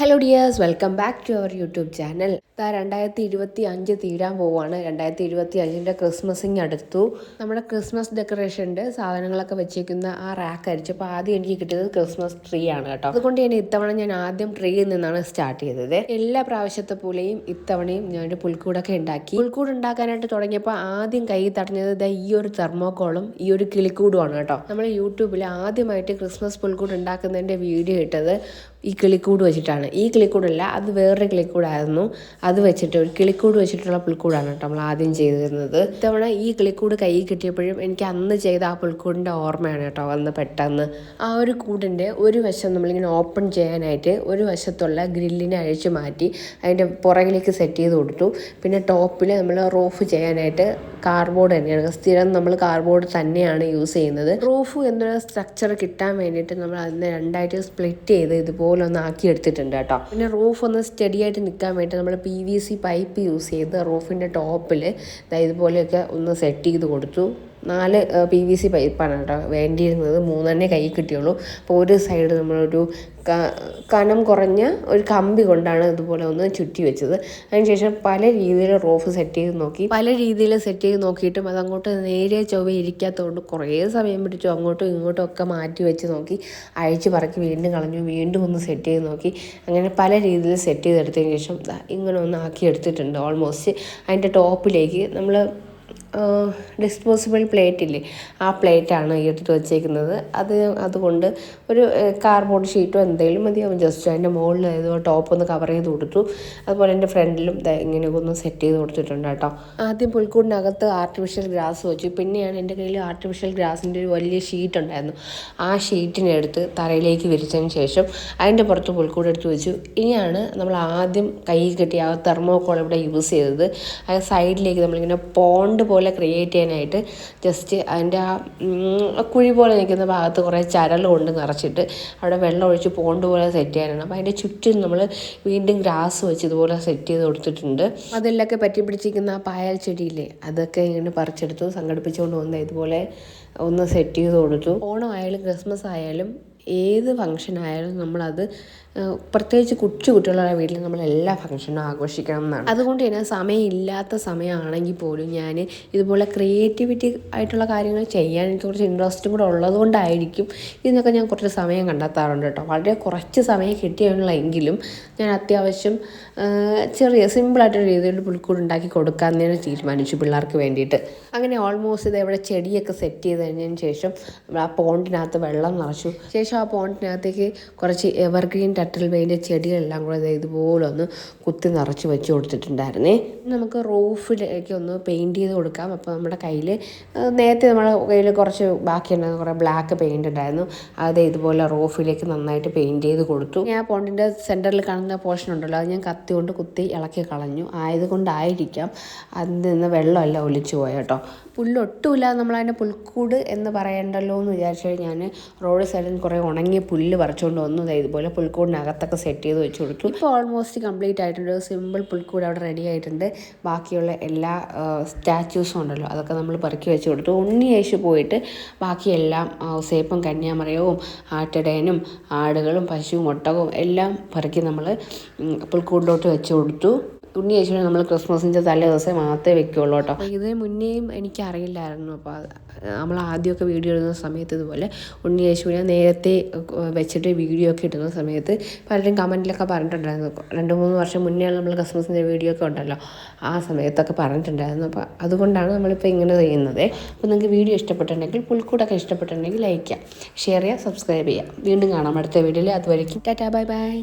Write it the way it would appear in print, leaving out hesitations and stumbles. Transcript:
Hello dears, welcome back to our YouTube channel. 2025 തീരാൻ പോവുകയാണ്. 2025 ക്രിസ്മസിങ് അടുത്തു. നമ്മുടെ ക്രിസ്മസ് ഡെക്കറേഷൻ്റെ സാധനങ്ങളൊക്കെ വെച്ചേക്കുന്ന ആ റാക്ക് അരിച്ചപ്പോൾ ആദ്യം എനിക്ക് കിട്ടിയത് ക്രിസ്മസ് ട്രീ ആണ് കേട്ടോ. അതുകൊണ്ട് തന്നെ ഇത്തവണ ഞാൻ ആദ്യം ട്രീയിൽ നിന്നാണ് സ്റ്റാർട്ട് ചെയ്തത്. എല്ലാ പ്രാവശ്യത്തെ പോലെയും ഇത്തവണയും ഞാനൊരു പുൽക്കൂടൊക്കെ ഉണ്ടാക്കി. പുൽക്കൂട് ഉണ്ടാക്കാനായിട്ട് തുടങ്ങിയപ്പോൾ ആദ്യം കൈ തടഞ്ഞത് ഈ ഒരു തെർമോക്കോളും ഈ ഒരു കിളിക്കൂടുമാണ് കേട്ടോ. നമ്മൾ യൂട്യൂബിൽ ആദ്യമായിട്ട് ക്രിസ്മസ് പുൽക്കൂട് ഉണ്ടാക്കുന്നതിൻ്റെ വീഡിയോ ഇട്ടത് ഈ കിളിക്കൂട് വെച്ചിട്ടാണ്. ഈ കിളിക്കൂടല്ല, അത് വേറൊരു കിളിക്കൂടായിരുന്നു. അത് വെച്ചിട്ട് ഒരു കിളിക്കൂട് വെച്ചിട്ടുള്ള പുൽക്കൂടാണ് കേട്ടോ നമ്മൾ ആദ്യം ചെയ്തിരുന്നത്. ഇത്തവണ ഈ കിളിക്കൂട് കയ്യിൽ കിട്ടിയപ്പോഴും എനിക്ക് അന്ന് ചെയ്ത ആ പുൽക്കൂടിൻ്റെ ഓർമ്മയാണ് കേട്ടോ വന്ന് പെട്ടെന്ന്. ആ ഒരു കൂടിൻ്റെ ഒരു വശം നമ്മളിങ്ങനെ ഓപ്പൺ ചെയ്യാനായിട്ട് ഒരു വശത്തുള്ള ഗ്രില്ലിനെ അഴിച്ചു മാറ്റി അതിൻ്റെ പുറകിലേക്ക് സെറ്റ് ചെയ്ത് കൊടുത്തു. പിന്നെ ടോപ്പിൽ നമ്മൾ റൂഫ് ചെയ്യാനായിട്ട് കാർഡ്ബോർഡ് തന്നെയാണ്, സ്ഥിരം നമ്മൾ കാർഡ്ബോർഡ് തന്നെയാണ് യൂസ് ചെയ്യുന്നത്. റൂഫ് എന്നൊരു സ്ട്രക്ചർ കിട്ടാൻ വേണ്ടിയിട്ട് നമ്മൾ അതിനെ രണ്ടായിട്ട് സ്പ്ലിറ്റ് ചെയ്ത് ഇതുപോലെ ഒന്ന് ആക്കി എടുത്തിട്ടുണ്ട് കേട്ടോ. പിന്നെ റൂഫ് ഒന്ന് സ്റ്റഡി ആയിട്ട് നിൽക്കാൻ വേണ്ടി നമ്മൾ PVC പൈപ്പ് യൂസ് ചെയ്ത് റൂഫിൻ്റെ ടോപ്പിൽ ഇതുപോലെയൊക്കെ ഒന്ന് സെറ്റ് ചെയ്ത് കൊടുത്തു. 4 PVC പൈപ്പാണ് കേട്ടോ വേണ്ടിയിരുന്നത്, 3 കൈ കിട്ടിയുള്ളൂ. അപ്പോൾ ഒരു സൈഡ് നമ്മളൊരു കനം കുറഞ്ഞ ഒരു കമ്പി കൊണ്ടാണ് ഇതുപോലെ ഒന്ന് ചുറ്റി വെച്ചത്. അതിനുശേഷം പല രീതിയിൽ റൂഫ് സെറ്റ് ചെയ്ത് നോക്കി. പല രീതിയിൽ സെറ്റ് ചെയ്ത് നോക്കിയിട്ടും അതങ്ങോട്ട് നേരെ ചൊവ്വ ഇരിക്കാത്തതുകൊണ്ട് കുറേ സമയം പിടിച്ചു. അങ്ങോട്ടും ഇങ്ങോട്ടും ഒക്കെ മാറ്റി വെച്ച് നോക്കി, അഴിച്ച് പറക്കി വീണ്ടും കളഞ്ഞു, വീണ്ടും ഒന്ന് സെറ്റ് ചെയ്ത് നോക്കി. അങ്ങനെ പല രീതിയിൽ സെറ്റ് ചെയ്തെടുത്തതിന് ശേഷം ഇങ്ങനെ ഒന്ന് ആക്കി എടുത്തിട്ടുണ്ട് ഓൾമോസ്റ്റ്. അതിൻ്റെ ടോപ്പിലേക്ക് നമ്മൾ ഡിസ്പോസിബിൾ പ്ലേറ്റ് ഇല്ലേ, ആ പ്ലേറ്റാണ് എടുത്ത് വെച്ചേക്കുന്നത്. അതുകൊണ്ട് ഒരു കാർഡ്ബോർഡ് ഷീറ്റോ എന്തെങ്കിലും മതിയാവും. ജസ്റ്റ് അതിൻ്റെ മുകളിൽ ടോപ്പ് ഒന്ന് കവർ ചെയ്ത് കൊടുത്തു. അതുപോലെ എൻ്റെ ഫ്രണ്ടിലും ഇങ്ങനെയൊക്കെ ഒന്ന് സെറ്റ് ചെയ്ത് കൊടുത്തിട്ടുണ്ട് കേട്ടോ. ആദ്യം പുൽക്കൂടിനകത്ത് ആർട്ടിഫിഷ്യൽ ഗ്രാസ് വെച്ചു. പിന്നെയാണ് എൻ്റെ കയ്യിൽ ആർട്ടിഫിഷ്യൽ ഗ്രാസിൻ്റെ ഒരു വലിയ ഷീറ്റ് ഉണ്ടായിരുന്നു. ആ ഷീറ്റിനെ എടുത്ത് തറയിലേക്ക് വിരിച്ചതിന് ശേഷം അതിൻ്റെ പുറത്ത് പുൽക്കൂട് എടുത്ത് വെച്ചു. ഇനിയാണ് നമ്മൾ ആദ്യം കയ്യിൽ കെട്ടിയ ആ തെർമോക്കോൾ ഇവിടെ യൂസ് ചെയ്തത്. ആ സൈഡിലേക്ക് നമ്മളിങ്ങനെ പോണ്ട് പോലെ ക്രിയേറ്റ് ചെയ്യാനായിട്ട് ജസ്റ്റ് അതിൻ്റെ ആ കുഴി പോലെ നിൽക്കുന്ന ഭാഗത്ത് കുറേ ചരൽ കൊണ്ട് നിറച്ചിട്ട് അവിടെ വെള്ളം ഒഴിച്ച് പോണ്ട് പോലെ സെറ്റ് ചെയ്യാനാണ്. അപ്പോൾ അതിൻ്റെ ചുറ്റും നമ്മൾ വീണ്ടും ഗ്രാസ് വെച്ച് ഇതുപോലെ സെറ്റ് ചെയ്ത് കൊടുത്തിട്ടുണ്ട്. അതിലൊക്കെ പറ്റി പിടിച്ചിരിക്കുന്ന ആ പായൽ ചെടിയില്ലേ, അതൊക്കെ ഇങ്ങനെ പറിച്ചെടുത്തു സംഘടിപ്പിച്ചുകൊണ്ട് വന്ന് ഇതുപോലെ ഒന്ന് സെറ്റ് ചെയ്ത് കൊടുത്തു. ഓണം ആയാലും ക്രിസ്മസ് ആയാലും ഏത് ഫംഗ്ഷൻ ആയാലും നമ്മളത് പ്രത്യേകിച്ച് കുട്ടികളുടെ വീട്ടിൽ നമ്മൾ എല്ലാ ഫംഗ്ഷനും ആഘോഷിക്കണം എന്നാണ്. അതുകൊണ്ട് തന്നെ സമയമില്ലാത്ത സമയമാണെങ്കിൽ പോലും ഞാൻ ഇതുപോലെ ക്രിയേറ്റിവിറ്റി ആയിട്ടുള്ള കാര്യങ്ങൾ ചെയ്യാൻ എനിക്ക് കുറച്ച് ഇൻട്രസ്റ്റും കൂടെ ഉള്ളതുകൊണ്ടായിരിക്കും ഇതിനൊക്കെ ഞാൻ കുറച്ച് സമയം കണ്ടെത്താറുണ്ട് കേട്ടോ. വളരെ കുറച്ച് സമയം കിട്ടിയുള്ളെങ്കിലും ഞാൻ അത്യാവശ്യം ചെറിയ സിമ്പിളായിട്ടൊരു രീതിയിൽ പുൽക്കൂട് ഉണ്ടാക്കി കൊടുക്കാമെന്ന് ഞാൻ തീരുമാനിച്ചു പിള്ളേർക്ക് വേണ്ടിയിട്ട്. അങ്ങനെ ഓൾമോസ്റ്റ് ഇത് ഇവിടെ ചെടിയൊക്കെ സെറ്റ് ചെയ്ത് കഴിഞ്ഞതിന് ശേഷം ആ പോണ്ടിനകത്ത് വെള്ളം നിറച്ചു. ശേഷം ആ പോണ്ടിനകത്തേക്ക് കുറച്ച് എവർഗ്രീൻ ടർട്ടിൽ വെയിൻ്റെ ചെടികളെല്ലാം കൂടെ ഇതുപോലെ ഒന്ന് കുത്തി നിറച്ച് വെച്ച് കൊടുത്തിട്ടുണ്ടായിരുന്നേ. നമുക്ക് റൂഫിലേക്ക് ഒന്ന് പെയിൻറ്റ് ചെയ്ത് കൊടുക്കാം. അപ്പോൾ നമ്മുടെ കയ്യിൽ നേരത്തെ നമ്മുടെ കയ്യിൽ കുറച്ച് ബാക്കിയുണ്ടായിരുന്നു, കുറേ ബ്ലാക്ക് പെയിൻ്റ് ഉണ്ടായിരുന്നു. അത് ഇതുപോലെ റൂഫിലേക്ക് നന്നായിട്ട് പെയിൻറ്റ് ചെയ്ത് കൊടുത്തു. ഞാൻ പോണ്ടിൻ്റെ സെൻറ്ററിൽ കാണുന്ന പോർഷൻ ഉണ്ടല്ലോ, അത് ഞാൻ കത്തി കൊണ്ട് കുത്തി ഇളക്കി കളഞ്ഞു. ആയതുകൊണ്ടായിരിക്കാം അതിൽ നിന്ന് വെള്ളമെല്ലാം ഒലിച്ചു പോയ കേട്ടോ. പുല്ലൊട്ടുമില്ലാതെ നമ്മളതിൻ്റെ പുൽക്കൂട് എന്ന് പറയണ്ടല്ലോ എന്ന് വിചാരിച്ചാൽ ഞാൻ റോഡ് സൈഡിൽ കുറേ ഉണങ്ങിയ പുല്ല് പറിച്ചുകൊണ്ട് വന്നു ഇതുപോലെ പുൽക്കൂടിനകത്തൊക്കെ സെറ്റ് ചെയ്ത് വെച്ച് കൊടുത്തു. ഇപ്പോൾ ഓൾമോസ്റ്റ് കംപ്ലീറ്റ് ആയിട്ടുണ്ട്. സിമ്പിൾ പുൽക്കൂട് അവിടെ റെഡി ആയിട്ടുണ്ട്. ബാക്കിയുള്ള എല്ലാ സ്റ്റാച്യൂസും ഉണ്ടല്ലോ, അതൊക്കെ നമ്മൾ പെറുക്കി വെച്ച് കൊടുത്തു. ഉണ്ണിയേശു പോയിട്ട് ബാക്കിയെല്ലാം ഔസേപ്പും കന്യാമറിയവും ആട്ടിടയനും ആടുകളും പശുവും ഒട്ടകവും എല്ലാം പെറുക്കി നമ്മൾ പുൽക്കൂടിലോട്ട് വെച്ച് കൊടുത്തു. ഉണ്ണിയേശുവിനെ നമ്മൾ ക്രിസ്മസിൻ്റെ തലേ ദിവസം മാത്രമേ വെക്കുകയുള്ളൂ കേട്ടോ. ഇതിന് മുന്നേയും എനിക്കറിയില്ലായിരുന്നു. അപ്പോൾ നമ്മൾ ആദ്യമൊക്കെ വീഡിയോ ഇടുന്ന സമയത്ത് ഇതുപോലെ ഉണ്ണിയേശുവിനെ നേരത്തെ വെച്ചിട്ട് വീഡിയോ ഒക്കെ ഇടുന്ന സമയത്ത് പലരും കമൻറ്റിലൊക്കെ പറഞ്ഞിട്ടുണ്ടായിരുന്നു. 2-3 വർഷം മുന്നേ നമ്മൾ ക്രിസ്മസിൻ്റെ വീഡിയോ ഒക്കെ ഉണ്ടല്ലോ, ആ സമയത്തൊക്കെ പറഞ്ഞിട്ടുണ്ടായിരുന്നു. അപ്പോൾ അതുകൊണ്ടാണ് നമ്മളിപ്പോൾ ഇങ്ങനെ ചെയ്യുന്നത്. അപ്പോൾ നിങ്ങൾക്ക് വീഡിയോ ഇഷ്ടപ്പെട്ടിട്ടുണ്ടെങ്കിൽ പുൽക്കൂടൊക്കെ ഇഷ്ടപ്പെട്ടിട്ടുണ്ടെങ്കിൽ ലൈക്ക് ചെയ്യുക, ഷെയർ ചെയ്യുക, സബ്സ്ക്രൈബ് ചെയ്യുക. വീണ്ടും കാണാം അടുത്ത വീഡിയോയിൽ. അതുവരെയ്ക്കും ടാറ്റാ, ബൈ ബൈ.